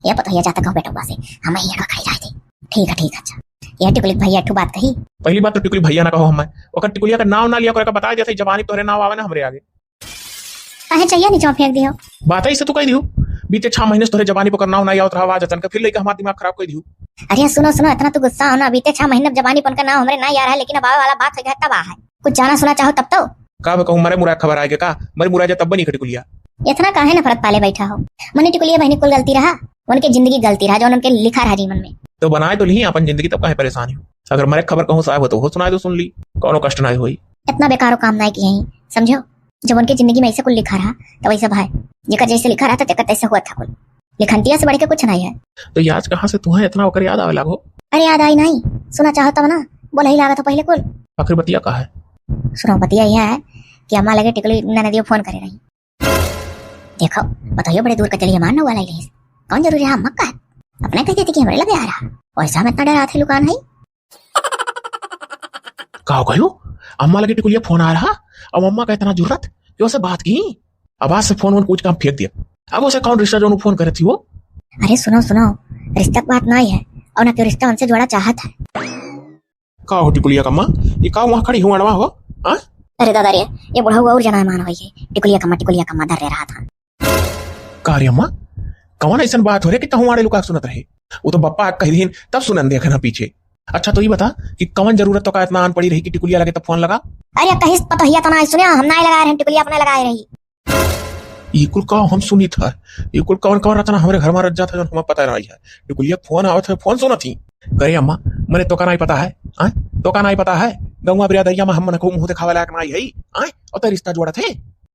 ये पता है जाता कहूँ बेटा से हम ही खाई जाए थे। ठीक है अच्छा ये टिकुली भैया एक बात कही। पहली बात तो टिकुली भैया ना कहो हम ओकर टिकुलिया का नाम ना लिया करे का बता जैसे जवानी तोरे नाम आवे ना हमरे आगे काहे चाहिए नीचे फेंक दियो। बात है इसे तू कह दियो बीते 6 महीने से तोरे जवानी पर नाम ना आवत रहा आवाज अचानक फिर लेके हमारा दिमाग खराब कर दियो। अरे सुनो इतना तो गुस्सा हो ना। बीते 6 महीने जवानी पन का नाम हमरे ना यार है लेकिन अब आवे वाला बात है तब आ है कुछ जाना सुना चाहो तब तो का कहूं मरे मुरा खबर आएगा का मरे मुरा तब बनी टिकुलिया इतना काहे नफरत पाले बैठा हो। मने टिकुलिया बहनी कुल गलती रहा उनके जिंदगी गलती रहा जो उनके लिखा रहा जीवन में तो बनाए तो नहीं अपन जिंदगी तब काहे परेशान हो। अगर मरे खबर कहूं साहब हो तो हो सुनाए तो सुन ली कोनो कष्ट ना होई। इतना बेकार काम ना किए ही समझो। जब उनकी जिंदगी में ऐसे कुल लिखा रहा तो वैसा भाई जेकर जैसे लिखा रहा था तेकर तैसे हुआ था कुल लिखंतिया से बढ़ के कुछ नहीं है। तो याद कहाँ से तुम्हें इतना होकर याद आवे लागो। अरे याद आई नहीं सुना चाहो तब ना बोला ही लागा था पहले कुल। आखिर बतिया का है सुनो बतिया यह है कि अम्मा लगे टिकुली ननदियो फोन करे रही। देखो बताइए बड़े दूर का चलिए मारने वाला ही कौन जरूरी है मक्का है अपने कह देती कि हमारे लगे आ रहा वैसा हम इतना डरा थे लुकान है। कहो कहो अम्मा लगे टिकुलिया फोन आ रहा अब अम्मा का इतना जरूरत कि उसे बात की आवाज से फोन कुछ काम फेंक दिया। अब उसे कौन रिश्ता जो फोन करे थी वो। अरे सुनो रिश्ता की बात नहीं है और ना क्यों रिश्ता उनसे जोड़ा चाहत है। का हो टिकुलिया कम्मा ये का वहां खड़ी हुआ हो। अरे दादा रे ये बुढ़ा हुआ और जना मान हुई टिकुलिया कम्मा डर रहा था। का रे अम्मा कौन ऐसा बात हो रही कि तुम्हारे लोग सुनत रहे वो तो बप्पा कह दिन तब सुनन देखना पीछे। अच्छा तो ये बता कि कौन जरूरत तो का इतना आन पड़ी रही कि टिकुलिया लगे तब फोन लगा। अरे कहीं पता ही तो ना सुने हम ना लगा रहे टिकुलिया अपने लगाए रही। ये कुल का हम सुनी था ये कुल कौन कौन रचना हमारे घर में रच जाता हमें पता नहीं है। टिकुलिया फोन आवत है फोन सुना थी करे अम्मा मैंने तो का नहीं पता है तो का नहीं पता है गौवा बिरादरिया में हम को मुंह दिखावे लायक नहीं है और तो रिश्ता जोड़ा थे।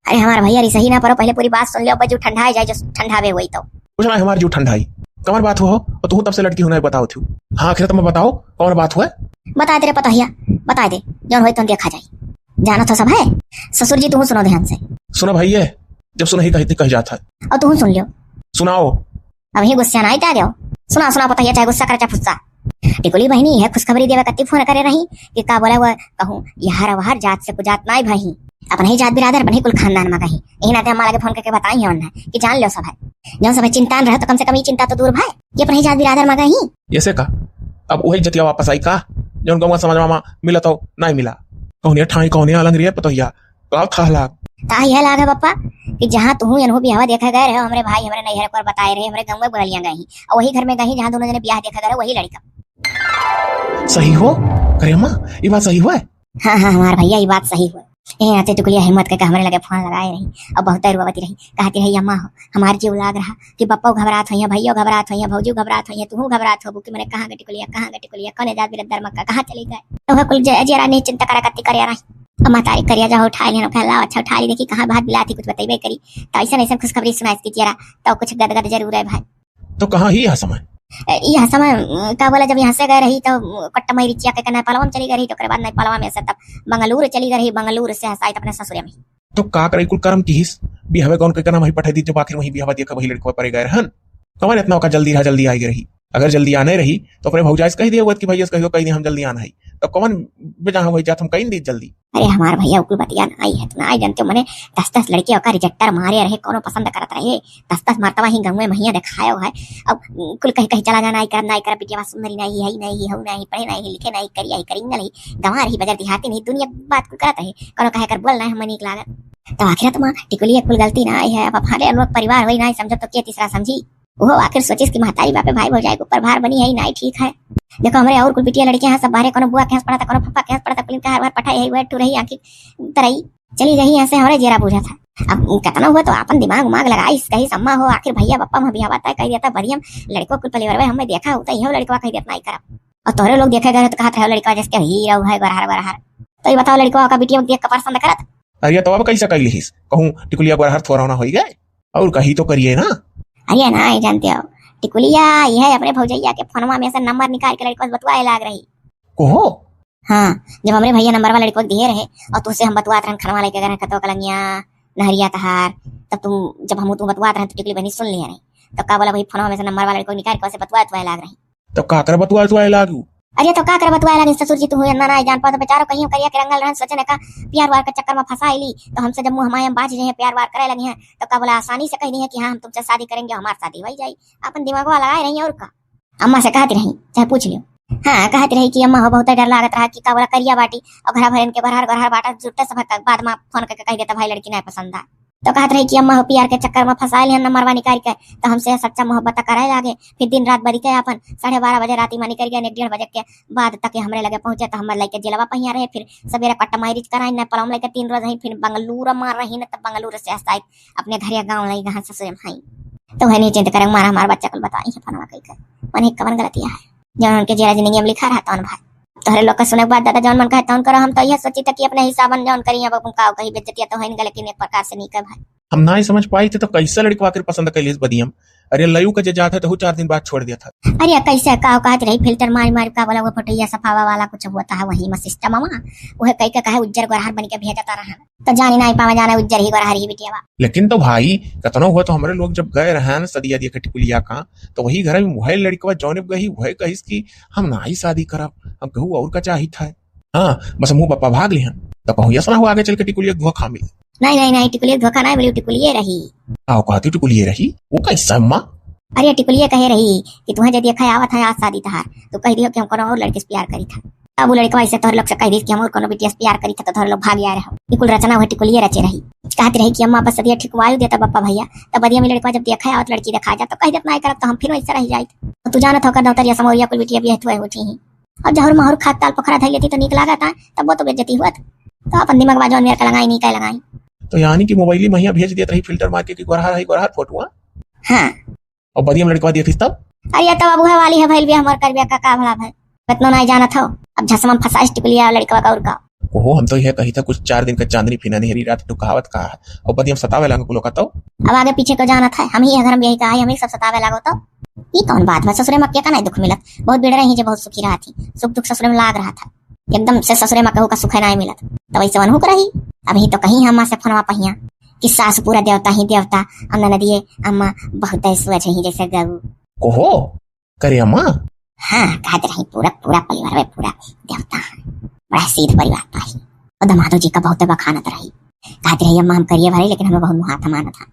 अरे हमारे भैया सही ना पड़ो पहले पूरी बात सुन लो जो ठंडा जाए जो ठंडावे हुई तो कुछ ना हमारी जो ठंडाई कमर बात हो और तू तब से लड़की होना बताओ थी। हाँ आखिर तुम बताओ कौन बात हुआ बता दे रे पता हिया बता दे जौन होई तुम देखा जाए जाना तो सब है। ससुर जी तू सुनो ध्यान से सुनो भैया जब सुनो ही कह जाता है और तू सुन लियो सुनाओ अब ही गुस्सा ना आ जाओ सुना पता हिया चाहे गुस्सा करे चाहे फुस्सा। टिकुली बहनी है खुशखबरी देवे कत्ती फोन करे रही कि का बोला हुआ कहूं यहार वहार जात से कुजात नाई भाई अपन ही जात बिरादर बने कुल खानदान में कहीं यही नाते हमारा फोन करके बताई है उन्हें कि जान लो सब है जो सब चिंतान रहे तो कम से कम ये चिंता तो दूर भाई ये अपन ही जात बिरादर में कहीं ऐसे का अब वही जतिया वापस आई का जो गौवा समझ में मिला तो नहीं मिला कौन ठाई कौन अलग रही है पतोहिया का था लाग ता यह लाग है पप्पा कि जहाँ तू अनुभव ब्याह देखा गए रहे हमारे भाई हमारे नैहर को बताए रहे हमारे गाँव में बुरलिया गई और वही घर में गई जहाँ दोनों जने ब्याह देखा गए वही लड़का सही हो करे अम्मा ये बात सही हुआ है। हाँ हमारे भैया ये बात सही हुआ यही आते टुकलिया हिम्मत करके हमारे लगे फोन लगाए रही और बहुत रुआवती रही कहती रही अम्मा हो हमारे जीव लाग रहा कि पप्पा घबरात हुई भैया घबरात हुई भौजू घबरात हुई तू घबरात हो कि मैंने कहाँ गटिकुलिया कौन जात बिरदर मक्का कहाँ चली गए तो कुल जरा नहीं चिंता करा कत्ती कर रही अम्मा तारीख करिया जाओ उठा लेना फैला अच्छा उठा ली देखी कहाँ बात बिलाती कुछ बताइए करी तो ऐसा खुशखबरी सुना इसकी जरा तो कुछ गदगद जरूर है भाई। तो कहाँ ही है समय यह समय का बोला जब यहाँ से गए रही तो कट्टा मई रिचिया के कना पलवा में चली गई तो बाद नहीं पलवा में से तब बंगलुरु चली गई बंगलुरु से हसाई अपने ससुर में तो का करे कुल कर्म की हिस भी हमें कौन के वही पठाई दी जब आखिर वही बिहावा देखा वही लड़को पर गए रहन कौन इतना का जल्दी आई रही अगर जल्दी आने रही तो अपने भौजाइस कह दिया कि भैया कह दो कहीं हम जल्दी आना है तो कौन बेजा वही जात हम कहीं दी जल्दी। अरे हमारे भैया कुल बतिया आई है तो आई जानते मैंने 10 लड़के का रिजेक्टर मारे रहे कोनो पसंद करता रहे 10 मरतबा ही गाँव में महिया दिखाया है अब कुल कहीं चला जाना नहीं कर पिटिया सुंदरी नहीं है नहीं हो नहीं पढ़े नहीं लिखे नहीं करिए करी नहीं गंवा रही बजर दिहाती नहीं दुनिया बात को करता है कोनो कहे कर बोलना है हम नीक लागत तो आखिर तुम टिकुलिया कुल गलती ना आई है अब हमारे लोग परिवार हुई नहीं समझो तो क्या तीसरा समझी वो आखिर सोचिस कि महतारी बापे भाई भौजाई के ऊपर भार बनी है नहीं ठीक है। देखो हमारे और कुल बिटिया लड़कियां सब बाहर कोनो बुआ केस पड़ा था कोनो फप्पा केस पड़ा था कुल का हर पठाई है वेट टू रही आखिर तरई चली रही ऐसे हमारे जेरा पूछा था अब कितना हुआ तो अपन दिमाग लगाई कहीं सम्मा हो आखिर भैया पप्पा में बिहार आता कह दिया था बढ़िया लड़कों कुल परिवार में हमने देखा होता है लड़का कह दिया नहीं करा और तोरे लोग देखे गए तो कहा था लड़का जैसे हीरो है गरहर तो ये बताओ लड़का का बिटिया देख कर पसंद करा अरे तो अब कैसे कर लिस कहूं टिकुलिया गरहर थोड़ा ना हो गए और कहीं तो करिए ना। अरे ना जानते हो टिकुलिया यह अपने भौजैया के फोनमा में से नंबर निकाल के लड़को बतवाए लाग रही को हाँ जब हमारे भैया नंबर वाला लड़को दिए रहे और तुझसे हम बतवात रहे खनवा लेके गए कतो कलंगिया नहरिया तहार तब तुम जब हम तुम बतवात रहे तो टिकुली बहनी सुन लिया रही तो का बोला भाई फोनमा में से नंबर वाला लड़को निकाल के बतवाए लाग रही तो का कर बतवाए लागू अरे तो का करब तू आए लगे ससुर जी, तू हो ना ना जान पाओ तो बेचारो कहीं करिया के रंगल रहन, सोचे ने का प्यार वार के चक्कर में फंसा ली तो हमसे जब मुंह हमारे हम बाज रहे हैं प्यार वार करे लगे हैं तो का बोला आसानी से कह दी है कि हाँ हम तुमसे शादी करेंगे, हमारी शादी हो जाए। अपन दिमाग वाला लगाए रही और का अम्मा से कहती रही, चाहे पूछ लियो। हाँ कहती रही कि अम्मा हो बहुत डर लागत रहा कि का बोला करिया बाटी और घर भर इनके बरहर बाटा जुटते सब बाद में फोन करके कह देता भाई लड़की नहीं पसंद है। तो कहते रही कि अम्मा हो प्यार के चक्कर में फंसा लिया नंबरवा निकाल के तो हमसे सच्चा मोहब्बत कराए लागे, फिर दिन रात बदी के अपन 12:30 बजे रात में निकल गए, 1-1:30 बजे के बाद तक हमरे लगे पहुंचे तो हमारे लेके जिलवा पहिया रहे, फिर सवेरे पट्टा मारिज कराई न पलम लेके 3 रोज रही, फिर बंगलुरु मार रही न तब बंगलुरु से आसाई अपने घर गाँव लगी गहाँ ससुर भाई। तो वह नहीं चिंता करें मारा हमारे बच्चा को बताई है फनवा कही मन एक कवन गलतियां है जो उनके जेरा जिंदगी में लिखा रहता भाई। तोहरे लोग का सुने के बाद दादा जौन मन कहता करो, हम तो यह सोची था कि अपने हिसाब जौन करिए अब का कहीं बेइज्जती तो है नहीं, लेकिन एक प्रकार से नहीं कर भाई। हम ना ही समझ पाई थे तो कैसे लड़का आखिर पसंद कैलिस बदियम। अरे लयू का जे जाता तो 4 दिन बाद छोड़ दिया था। अरे कैसे का कहती रही फिल्टर मार का बोला वो फोटोया सफावा वाला कुछ होता है वही में सिस्टम मामा वह कई का कहे उज्जर गोरहर बन के भेजता रहा तो जानी नहीं पावा जाना उज्जर ही गोरहर ही बिटिया। लेकिन तो भाई कतनो हुआ तो हमारे लोग जब गए रहन सदिया दिया टिकुलिया का तो वही घर में वही लड़का जौन गई वही कहिस की हम ना ही शादी करब, हम कहू और का चाही था। हाँ बस मुंह पप्पा भाग लिहन तो कहू ऐसा हुआ आगे चल के टिकुलिया धोखा खा मिली। नहीं टिकुलिया धोखा नहीं बोली, टिकुलिया रही। आओ कहती टिकुलिया रही वो कैसा अम्मा? अरे टिकुलिया कहे रही कि तुम्हें जब देखा आवत है आज शादी तहार तो कह दियो कि हम कोनो और लड़के से प्यार करी था। अब वो लड़का ऐसे तोहर लोग से कह दी कि हम और कोनो बिटिया से प्यार करी था तो तोहर लोग भाग आए रहो। बिल्कुल रचना हुई टिकुलिया रचे रही। कहती रही कि अम्मा बस सदिया ठिकवायु देता बप्पा भैया तब बदिया में लड़का जब देखा आवत लड़की देखा जा तो कह देत नहीं करब तो हम फिर वैसे रह जाए। तो तू जानत हो कर दौतरिया समोरिया कुल बिटिया भी है उठी ही और जहर महर खाद ताल पोखरा धई लेती तो निक लागत है तब वो तो बेइज्जती हुआ तो अपन दिमाग बाजो मेरे का लगाई नहीं कह लगाई। तो यानी कि मोबाइल महिया भेज दिया रही फिल्टर मार के गोरहर फोटो। हाँ और बदिया में लड़का देखी तब। अरे तब अबुआ वाली है भाई भी हमर कर बिया का भला भाई इतना नहीं जाना था। अब झसमन फसाइस टिकुलिया लड़का का और का ओहो हम तो यह कही था कुछ 4 दिन का चांदनी फिना नहीं रात तो कहावत का है और बदिया सतावे लागो को लोग तो अब आगे पीछे को जाना था हम ही घर में यही कहा हम ही सब सतावे लागो तो ये कौन बात है। ससुरे में क्या का नहीं दुख मिलत, बहुत बेड़ रही जो बहुत सुखी रहा थी, सुख दुख ससुरे में लाग रहा था एकदम से ससुरे में कहू का सुख नहीं मिलत तो वैसे वनहु रही। अभी तो कहीं हम से फोनवा पहिया कि सास पूरा देवता ही देवता अम्मा नदिए अम्मा बहुत सोच ही जैसे गऊ कोहो करे अम्मा। हाँ कहते रही पूरा परिवार में पूरा देवता है, बड़ा सीध परिवार था ही और दमादो जी का बहुत बखानत रही। कहते रही अम्मा हम करिए भरे लेकिन हमें बहुत मुहाथा माना था।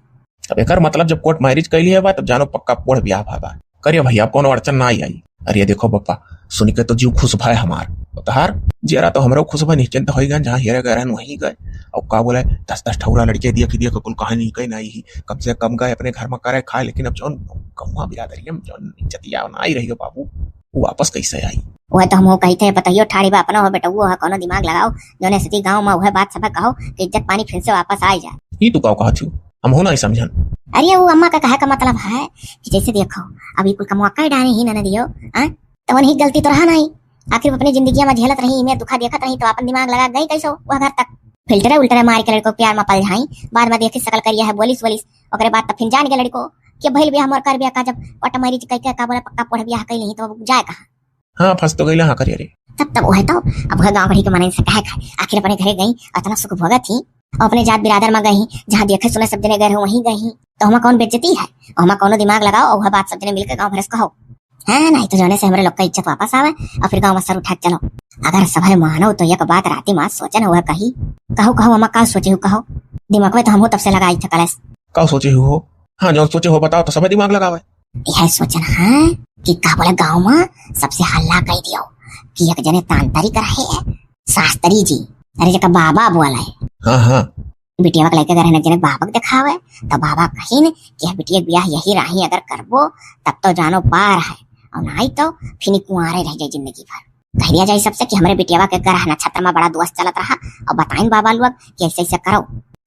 अब एक मतलब जब कोर्ट मैरिज कैली है तब जानो पक्का पोड़ ब्याह भाबा करिए भैया कोनो अड़चन ना आई। अरे देखो पप्पा सुन के तो जीव खुश भाई हमार तहार जेरा तो हमरो खुश भाई निश्चिंत हो गए जहाँ हेरे गए वहीं गए और का बोले 10-10 ठौरा लड़के दिया कुल कहानी कहीं नहीं ही कम से कम गए अपने घर में करे खाए। लेकिन अब जौन कमुआ बिरादरी जौन इज्जतिया ना आई रही बाबू वो वापस कैसे आई। वह तो हम कही थे बताइयो ठाड़ी बा अपना हो बेटा वो है कोनो दिमाग लगाओ जोने स्थिति गांव में वह बात सब कहो कि इज्जत पानी फिर से वापस आ जाए। ये तू कहा थी हम हो ना समझन। अरे वो अम्मा का कहा का मतलब है कि जैसे देखो अभी कुल कमुआ कर डाले ही ना दियो तो वही गलती तो रहा नहीं, आखिर अपनी जिंदगी में झेलत रही मैं दुखा देखत रही तो अपन दिमाग लगा गई कैसो वह घर तक फिल्टर उल्टर मार के लड़को प्यार में पल जाई बाद में देखी सकल करिया है बोलिस ओकरे बाद तब फिर जान के लड़को कि भइल बियाह हमर कर बियाह का जब पट मारी कह के का बोले पक्का पढ़ बियाह कइली तो जाए कहां। हां फंस तो गइला हां करिए रे तब वो है तो अब गांव घड़ी के माने से कहे आखिर अपने घरे गई इतना सुख भोगत थी अपने जात बिरादर में गई जहाँ देखे सुने सब जने गए वहीं गई तो हमें कौन बेइज्जती है और हमें कोनो दिमाग लगाओ और वह बात सब जने मिलकर गाँव भरस कहो है नहीं तो जाने से हमारे लोग का इज्जत वापस आवे और फिर गाँव में सर उठा चलो। अगर सभा मानो तो एक बात राती माँ सोचन हुआ कही कहो हम का सोचे कहो दिमाग में तो हम तब से लगाई था कलेस का सोचे हो। हाँ जो सोचे हो बताओ तो सब दिमाग लगावे यह सोचन है कि का बोले गाँव में सबसे हल्ला कह दियो कि एक जने तांतरी कर है शास्त्री जी अरे जका बाबा बोला है। हाँ बिटिया के लेके घर जने बाबा दिखावे तो बाबा कहीं न कि बिटिया ब्याह यही राही अगर करबो तब तो जानो पार है और नहीं तो फिर कुंवारे रह जाए जिंदगी भर। कह दिया जाए सबसे कि हमारे बिटिया के घर नक्षत्र में बड़ा दोस्त चलत रहा और बताइन बाबा लोग कि ऐसे ऐसे करो।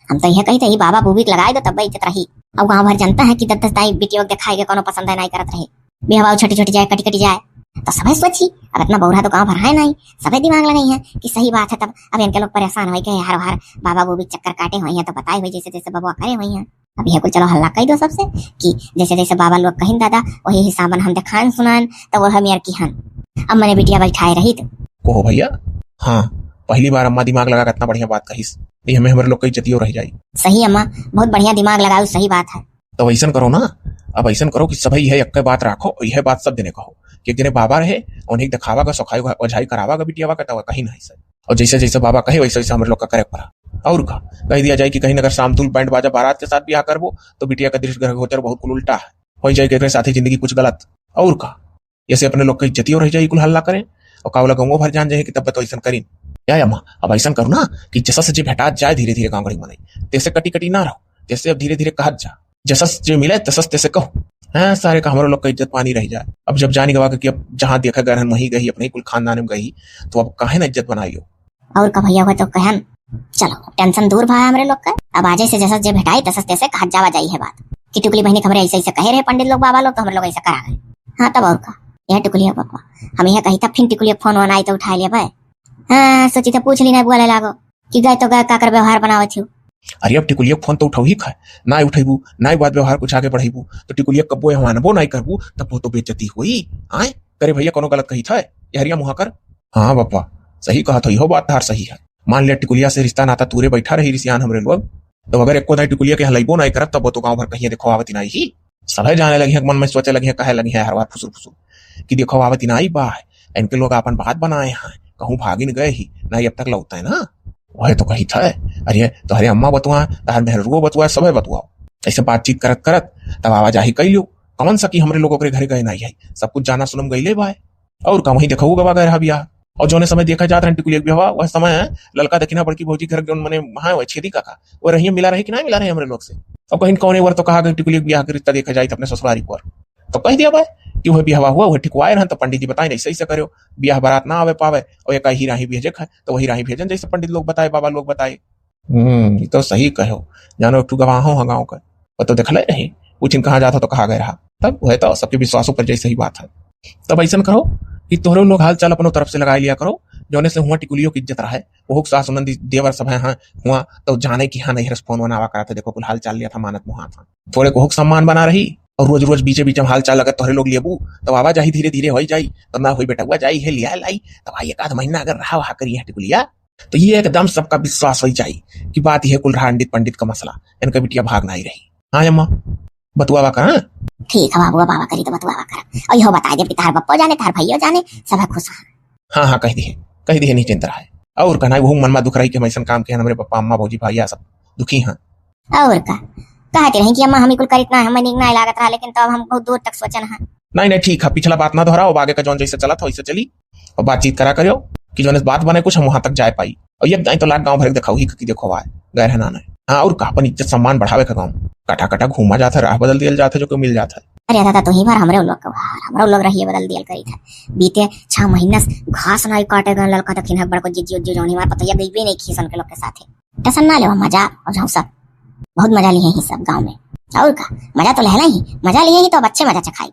हम तो यह कही थे बाबा बूबी लगाए दो तब इज्जत रही। अब गाँव भर जनता है कि 10-10 दाई बिटिया दिखाएगा कोनो पसंद है नहीं करत रहे बेहवा छोटी जाए कटी जाए तो सब सोची अब इतना बहुरा तो गाँव भर है नहीं सब दिमाग लगाई है कि सही बात है। तब अब इनके लोग परेशान हो गए हर हर बाबा बूबी चक्कर काटे हुए हैं तो बताए हुए जैसे जैसे बाबा करे हुए हैं। अब यह कुल चलो हल्ला कही दो सबसे कि जैसे जैसे बाबा लोग कहीं दादा वही हिसाबन हम दिखान सुनान तो वह मेयर की हन। अब मैंने बिटिया बैठाए रही को भैया। हाँ पहली बार अम्मा दिमाग लगा इतना बढ़िया बात कही हमें हमारे लोग की इज्जत रह जाए। सही अम्मा बहुत बढ़िया दिमाग लगाओ सही बात है। तो वैसन करो ना, अब ऐसा करो कि सभी यह एक बात राखो, यह बात सब देने कहो कि एक दिन बाबा रहे उन्हें दिखावा का सखाई ओझाई करावा का बिटियावा का तवा कहीं नहीं सर। और जैसे जैसे बाबा कहे वैसे वैसे हम लोग का करे पड़ा। और का कह दिया जाए कि कहीं अगर शामतुल बैंड बाजा बारात के साथ ब्याह करबो तो बिटिया का दृष्टि ग्रह गोचर बहुत कुल उल्टा है, हो जाए कि साथी जिंदगी कुछ गलत। और का जैसे अपने लोग की इज्जती रह जाए कुल हल्ला करें और कावला गाँव भर जान जाए कि तब तो ऐसा करीन क्या अम्मा। अब ऐसा करो ना कि जैसा से भेटा जाए धीरे धीरे गाँव गड़ी मनाई, तैसे कटी कटी ना रहो, जैसे अब धीरे धीरे कहत जा, जसस जो मिले तसस तैसे कहो। हाँ सारे का हमारे लोग का इज्जत पानी रह जाए। अब जब जानी गवा कि अब जहाँ देखा गहन वहीं गई, अपने कुल खानदान में गई, तो अब काहे ना इज्जत बनाई हो। और का भैया हुआ तो कहन चलो टेंशन दूर भा हमारे लोग का। अब आजे से जैसा जे भेटाई तसस तैसे कहा जावा जाई है बात कि टुकली बहनी खबर ऐसे ऐसे कहे रहे पंडित लोग बाबा लोग, तो हम लोग ऐसा करा गए। हाँ तब और का यह टुकलिया पापा हम यह कही था, फिर टुकलिया फोन वन आई तो उठा लिया भाई। हाँ सोची था पूछ ली ना बोले लागो कि गए तो गए काकर व्यवहार बनावे थी। अरे अब टिकुलिया फोन तो उठाऊ ही खाए ना उठेबू ना बात व्यवहार कुछ आगे बढ़ेबू तो टिकुलिया कब्बो यहाँ मानबो नहीं करबू तब वो तो बेइज्जती हुई। आए करे भैया कोनो गलत कही था हरिया मुहा कर। हाँ बापा सही कहा था, यहो बात तार सही है। मान लिया टिकुलिया से रिश्ता नाता तूरे बैठा रही रिसियान हमरे लोग, तो अगर एको दाई टिकुलिया के हलैबो नहीं करत तब तो गाँव भर कहीं देखो आवती नहीं ही। सभी जाने लगी है, मन में सोचे लगी है, कहे लगी है हर बार फुसुर फुसुर कि देखो आवती नहीं बा है, इनके लोग अपन बात बनाए हैं, कहूँ भागिन गए ही नहीं अब तक लौटता है ना। वह तो कही था अरे तो हरे अम्मा बतुआ तार मेहरुओ बतुआ सब बतुआओ। ऐसे बातचीत करत करत तब आवाजाही कई लो, कौन सा कि हमरे लोगों के घरे गए नहीं है, सब कुछ जाना सुनम गई ले बाय। और का वहीं देखो गवा गए रहा बिया। और जो समय देखा जाता है टिकुलिया बिया वह समय है ललका दक्षिणा बड़की भौजी घर जो मैंने वहां वह छेदी का वो रही मिला रहे कि नहीं मिला रहे हमरे लोग से। अब कहीं कौन एक बार तो कहा गया टिकुलिया बिया का रिश्ता देखा जाए अपने ससुरारी पर, तो कह दिया भाई कि वह बिहावा हुआ वह ठिकवाए रहे, तो पंडित जी बताए नहीं सही से करो बियाह बारात ना आवे पावे और एक ही राही भेजे खाए तो वही राही भेजन जैसे पंडित लोग बताए बाबा लोग बताए। ये तो सही कहो, जानो एक गवाहों हाँ गाँव का वो तो देखले रही पूछिन कहाँ जाता तो कहा गया रहा, तब वह तो सबके विश्वासों पर जैसे ही बात है। तब ऐसा करो कि तोहरे लोग हाल चाल अपनों तरफ से लगा लिया करो, जोने से हुआ टिकुलियों की इज्जत रहा है वो सास संबंधी देवर सब है हाँ हुआ तो जाने की हाँ नहीं फोन बनावा करा था, देखो कुल हाल चाल लिया था मानत मुहा था, थोड़े को हुक सम्मान बना रही और रोज रोज बीचे बीच हाल चाल अगर तोहरे लोग लेबू तो आवाजाही धीरे धीरे हो जाई, तो ना हुई बेटा हुआ जाई है लिया लाई तो भाई एक आध महीना अगर रहा वहा करिए टिकुलिया तो ये एकदम सबका विश्वास हो जाए कि बात यह कुल पंडित पंडित का मसला, इनका बिटिया भाग नहीं रही। हाँ अम्मा बतुआ करा ठीक है बाबू बाबा करी तो बतुआ करा और यह बता दे तार बप्पो जाने तार भैया जाने सब खुश। हाँ हाँ कह दिए नहीं चिंता है। और कहना वो मन में दुख रही कि हम ऐसा काम किया हमारे पापा अम्मा भौजी भैया सब दुखी हैं। और का कहते रहे कि अम्मा हम कुल करितना है हमें नहीं लागत रहा, लेकिन तब हम बहुत दूर तक सोचन है। नहीं ठीक है, पिछला बात ना दोहराओ, आगे का जौन जैसे चला था वैसे चली और बातचीत करा करो कि जो बात बने कुछ हम वहां तक जा पाई। और ये तो लाख गाँव भर दिखाओ ही कि देखो आए गए है ना। हाँ और का अपन इज्जत सम्मान बढ़ावे का गाँव कटा कटा घूमा जाता है, राह बदल दिया जाता है जो मिल जाता है। अरे दादा तो ही बार हमरे लोग रहिए बदल दिया करी था बीते 6 महीना घास नहीं काटे गए लड़का तो खिनक बड़को जिज्जी उज्जी जोनी मार पता गई भी नहीं खीसन के लोग के साथ टेंशन ना ले मजा और जाऊँ सब बहुत मजा लिए ही सब गाँव में। और का मजा तो लहला ही मजा लिए ही तो अब अच्छे मजा चखाई।